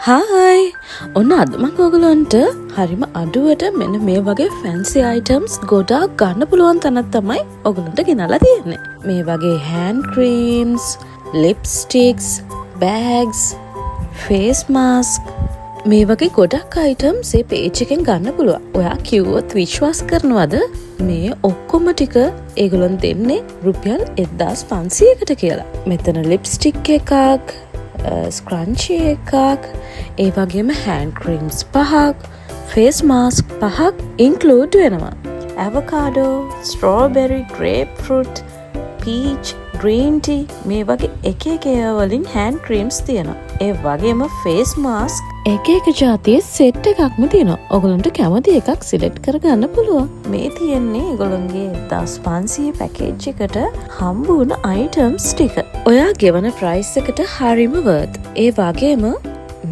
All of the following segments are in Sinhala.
හායි ඔන්න අද මම ඔයගලන්ට හරිම අඩුවට මෙන්න මේ වගේ ෆැන්සි අයිටම්ස් ගොඩාක් ගන්න පුළුවන් තැනක් තමයි ඔයගලන්ට ගෙනල්ලා තියෙන්නේ. මේ වගේ hand creams, lipsticks, bags, face mask මේ වගේ ගොඩක් අයිටම්ස් මේ page එකෙන් ගන්න පුළුවන්. ඔයා කිව්වොත් විශ්වාස කරනවද මේ ඔක්කොම ටික ඒගොල්ලන් දෙන්නේ රුපියල් 1500කට කියලා. මෙතන lipstick එකක්, ස්ක්‍රන්චි එකක්, ඒ වගේම hand creams 5ක්, face mask 5ක් include වෙනවා. avocado, strawberry, grapefruit, peach, green tea මේ වගේ එක එක ඒවා වලින් hand creams තියෙනවා. ඒ වගේම face mask එක එක જાතියේ සෙට් එකක්ම තියෙනවා. ඔයගොල්ලන්ට කැමති එකක් සිලෙක්ට් කරගන්න පුළුවන්. මේ තියෙන්නේ ඒගොල්ලන්ගේ 1500 පැකේජ් එකට හම්බ වුණ items ටික. ඔයා ගෙවන price එකට හරිම worth. ඒ වගේම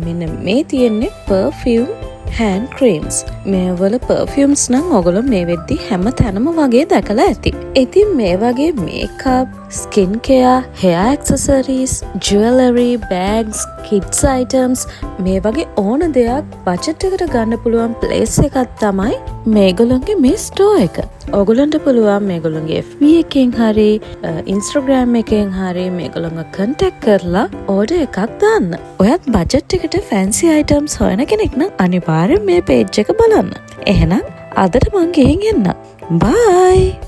මෙන්න මේ තියෙන්නේ perfume hand creams. මේ වල perfumes නම් ඔයගොල්ලෝ මේ වෙද්දි හැම තැනම වගේ දැකලා ඇති. ඉතින් මේ වගේ makeup, skin care, hair accessories, jewelry, bags, kids items මේ වගේ ඕන දෙයක් බජට් එකට ගන්න පුළුවන් place එකක් තමයි මේගොල්ලන්ගේ මේ store එක. ඔයගොල්ලන්ට පුළුවන් මේගොල්ලන්ගේ FB එකෙන් හරි Instagram එකෙන් හරි මේගොල්ලන්ව contact කරලා order එකක් දාන්න. ඔයත් බජට් එකට fancy items හොයන කෙනෙක් නම් අනිවාර්යෙන් මේ page එක බලන්න. එහෙනම් අදට මං ගෙහින් එන්න. Bye!